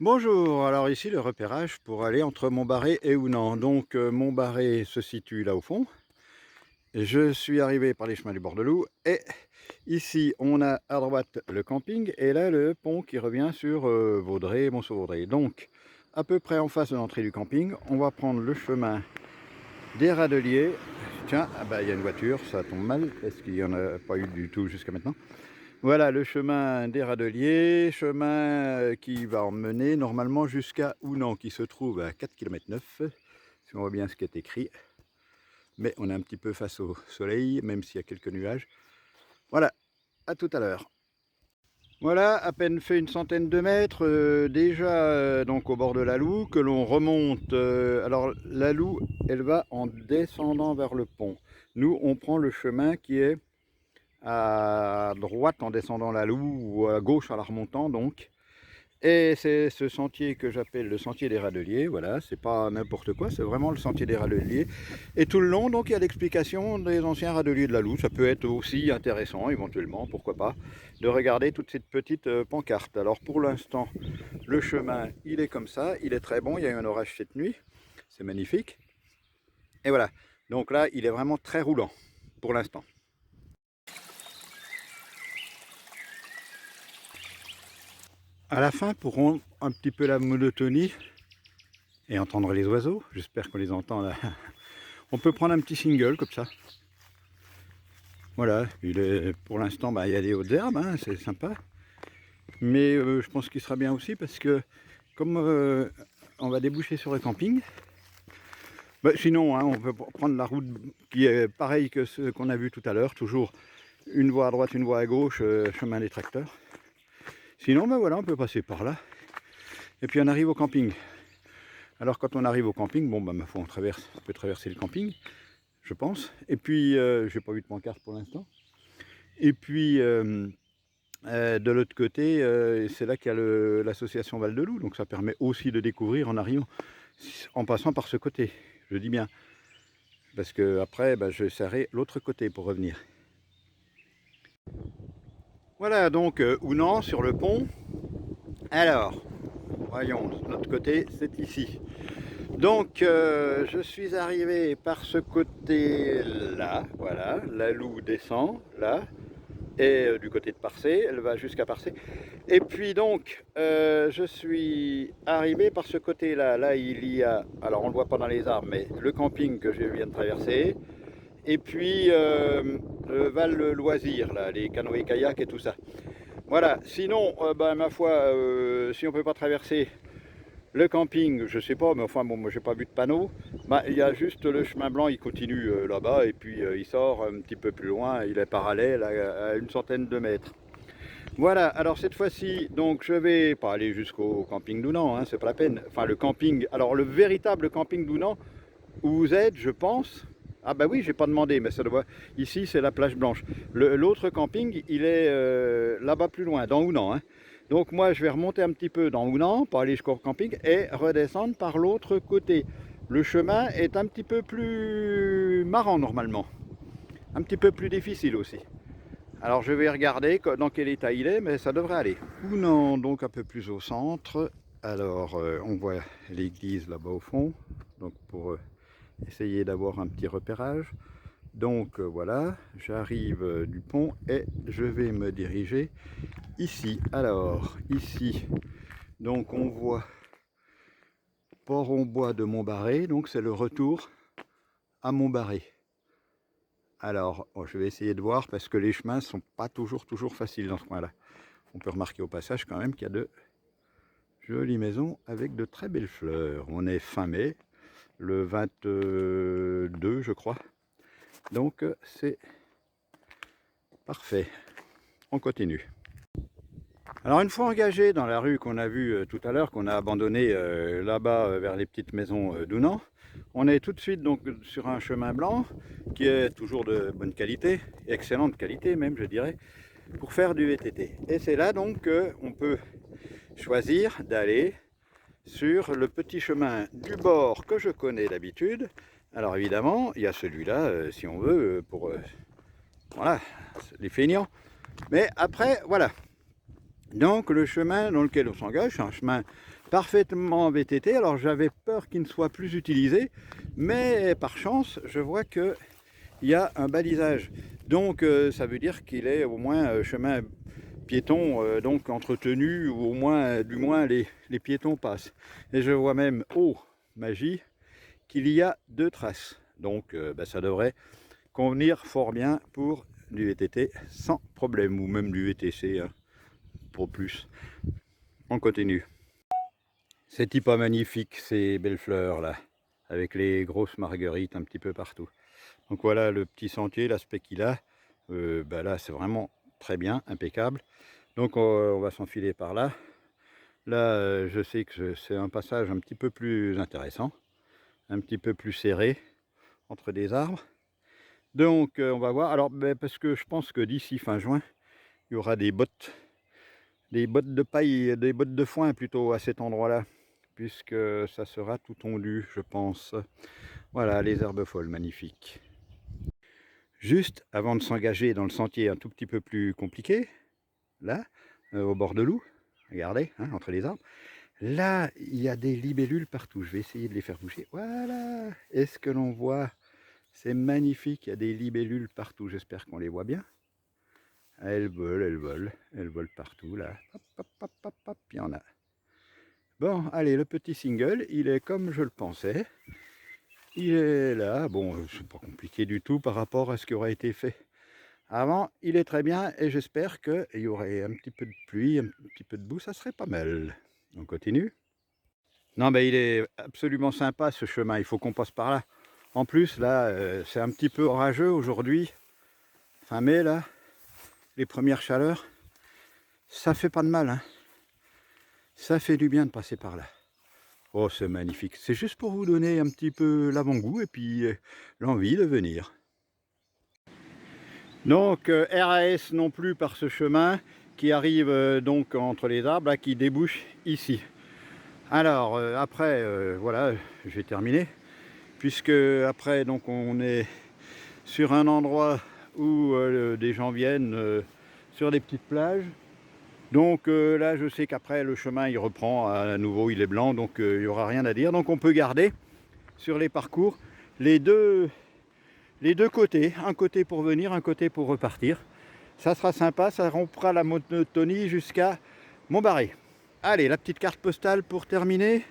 Bonjour, alors ici le repérage pour aller entre Montbarré et Ounan. Donc Montbarré se situe là au fond. Je suis arrivé par les chemins du Bordelou et ici on a à droite le camping et là le pont qui revient sur Vaudrey, Monceau-Vaudrey. Donc à peu près en face de l'entrée du camping, on va prendre le chemin des Radeliers. Tiens, ah bah, il y a une voiture, ça tombe mal parce qu'il n'y en a pas eu du tout jusqu'à maintenant. Voilà le chemin des Radeliers, chemin qui va emmener normalement jusqu'à Ounan, qui se trouve à 4,9 km, si on voit bien ce qui est écrit. Mais on est un petit peu face au soleil, même s'il y a quelques nuages. Voilà, à tout à l'heure. Voilà, à peine fait une centaine de mètres, déjà donc au bord de la Loue, que l'on remonte. Alors la Loue, elle va en descendant vers le pont. Nous, on prend le chemin qui est à droite en descendant la Loue ou à gauche en la remontant donc. Et c'est ce sentier que j'appelle le sentier des Radeliers, voilà, c'est pas n'importe quoi, c'est vraiment le sentier des Radeliers. Et tout le long, donc, il y a l'explication des anciens Radeliers de la Loue. Ça peut être aussi intéressant, éventuellement, pourquoi pas, de regarder toute cette petite pancarte. Alors pour l'instant, le chemin, il est comme ça, il est très bon, il y a eu un orage cette nuit, c'est magnifique. Et voilà, donc là, il est vraiment très roulant, pour l'instant. À la fin, pour rendre un petit peu la monotonie et entendre les oiseaux, j'espère qu'on les entend là, on peut prendre un petit single comme ça. Voilà, pour l'instant, il y a des hautes herbes, hein, c'est sympa. Mais je pense qu'il sera bien aussi parce que comme on va déboucher sur le camping, sinon hein, on peut prendre la route qui est pareille que ce qu'on a vu tout à l'heure, toujours une voie à droite, une voie à gauche, chemin des tracteurs. Sinon, voilà, on peut passer par là. Et puis on arrive au camping. Alors quand on arrive au camping, bon ma foi, on peut traverser le camping, je pense. Et puis, j'ai pas vu de pancarte pour l'instant. Et puis, de l'autre côté, c'est là qu'il y a l'association Val de Loup, donc ça permet aussi de découvrir en arrivant, en passant par ce côté, je dis bien. Parce que après, je serai l'autre côté pour revenir. Voilà donc Ounan sur le pont. Alors, voyons, de l'autre côté, c'est ici. Donc, je suis arrivé par ce côté-là, voilà, la Loue descend, là, et du côté de Parcé, elle va jusqu'à Parcé. Et puis donc, je suis arrivé par ce côté-là, là il y a, alors on ne le voit pas dans les arbres, mais le camping que je viens de traverser, et puis le Val Loisir, là, les canoës kayaks et tout ça. Voilà, sinon, ma foi, si on ne peut pas traverser le camping, je sais pas, mais enfin bon, moi j'ai pas vu de panneau. Il y a juste le chemin blanc, il continue là-bas et puis il sort un petit peu plus loin, il est parallèle à une centaine de mètres. Voilà, alors cette fois-ci, donc je vais pas aller jusqu'au camping d'Ounan, hein, c'est pas la peine. Enfin le camping, alors le véritable camping d'Ounan, où vous êtes, je pense. Ah bah oui, j'ai pas demandé, mais ça doit. Ici c'est la plage blanche. L'autre camping, il est là-bas plus loin, dans Ounan, hein. Donc moi je vais remonter un petit peu dans Ounan pour aller jusqu'au camping et redescendre par l'autre côté. Le chemin est un petit peu plus marrant normalement, un petit peu plus difficile aussi. Alors je vais regarder dans quel état il est, mais ça devrait aller. Ounan, donc un peu plus au centre. Alors on voit l'église là-bas au fond, donc pour essayer d'avoir un petit repérage. Donc voilà, j'arrive du pont et je vais me diriger ici. Alors ici, donc on voit Port-en-Bois de Montbarré, donc c'est le retour à Montbarré. Alors je vais essayer de voir parce que les chemins ne sont pas toujours faciles dans ce coin-là. On peut remarquer au passage quand même qu'il y a de jolies maisons avec de très belles fleurs. On est fin mai, le 22 je crois. Donc c'est parfait. On continue. Alors une fois engagé dans la rue qu'on a vue tout à l'heure, qu'on a abandonné là-bas vers les petites maisons d'Ounan, on est tout de suite donc sur un chemin blanc qui est toujours de bonne qualité, excellente qualité même je dirais, pour faire du VTT. Et c'est là donc qu'on peut choisir d'aller sur le petit chemin du bord que je connais d'habitude. Alors évidemment, il y a celui-là, si on veut, pour voilà, les feignants. Mais après, voilà. Donc le chemin dans lequel on s'engage, c'est un chemin parfaitement VTT. Alors j'avais peur qu'il ne soit plus utilisé, mais par chance, je vois qu'il y a un balisage. Donc ça veut dire qu'il est au moins chemin piéton, donc entretenu, ou au moins, du moins les piétons passent. Et je vois même, oh magie, qu'il y a 2 traces. Donc ça devrait convenir fort bien pour du VTT sans problème, ou même du VTC hein, pour plus. On continue. C'est pas magnifique ces belles fleurs là, avec les grosses marguerites un petit peu partout. Donc voilà le petit sentier, l'aspect qu'il a. Là c'est vraiment très bien, impeccable. Donc on va s'enfiler par là. Là je sais que c'est un passage un petit peu plus intéressant, un petit peu plus serré entre des arbres. Donc on va voir. Alors parce que je pense que d'ici fin juin, il y aura des bottes de paille, des bottes de foin plutôt à cet endroit-là, puisque ça sera tout tondu, je pense. Voilà, les herbes folles, magnifiques. Juste avant de s'engager dans le sentier un tout petit peu plus compliqué, là, au bord de l'Oux, regardez, hein, entre les arbres, là, il y a des libellules partout. Je vais essayer de les faire bouger. Voilà, est-ce que l'on voit? C'est magnifique, il y a des libellules partout, j'espère qu'on les voit bien. Elles volent partout, là. Hop, hop, hop, hop, hop, il y en a. Bon, allez, le petit single, il est comme je le pensais. Il est là, bon, c'est pas compliqué du tout par rapport à ce qui aurait été fait avant. Il est très bien et j'espère qu'il y aurait un petit peu de pluie, un petit peu de boue, ça serait pas mal. On continue. Non, il est absolument sympa ce chemin, il faut qu'on passe par là. En plus, là, c'est un petit peu orageux aujourd'hui, fin mai, là, les premières chaleurs. Ça fait pas de mal, hein. Ça fait du bien de passer par là. Oh, c'est magnifique. C'est juste pour vous donner un petit peu l'avant-goût et puis l'envie de venir. Donc, RAS non plus par ce chemin qui arrive donc entre les arbres, là, qui débouche ici. Alors, après, voilà, j'ai terminé. Puisque après, donc, on est sur un endroit où des gens viennent sur des petites plages. Donc là, je sais qu'après, le chemin, il reprend à nouveau, il est blanc, donc il n'y aura rien à dire. Donc on peut garder sur les parcours les deux côtés. Un côté pour venir, un côté pour repartir. Ça sera sympa, ça rompra la monotonie jusqu'à Montbarré. Allez, la petite carte postale pour terminer.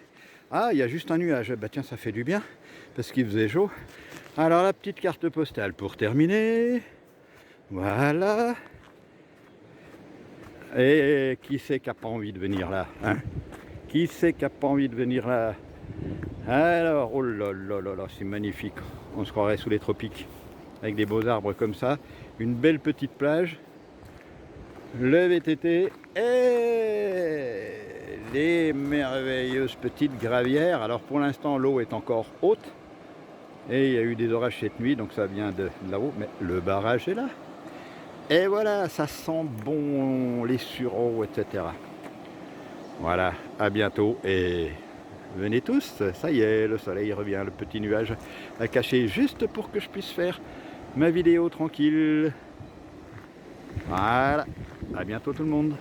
Ah, il y a juste un nuage. Bah tiens, ça fait du bien, parce qu'il faisait chaud. Alors, la petite carte postale pour terminer. Voilà. Et qui c'est qui n'a pas envie de venir là, hein? Qui c'est qui n'a pas envie de venir là? Alors, oh là là là là, c'est magnifique. On se croirait sous les tropiques. Avec des beaux arbres comme ça. Une belle petite plage. Le VTT et les merveilleuses petites gravières. Alors pour l'instant, l'eau est encore haute. Et il y a eu des orages cette nuit, donc ça vient de là-haut. Mais le barrage est là. Et voilà, ça sent bon les sureaux, etc. Voilà, à bientôt et venez tous. Ça y est, le soleil revient, le petit nuage a caché juste pour que je puisse faire ma vidéo tranquille. Voilà, à bientôt tout le monde.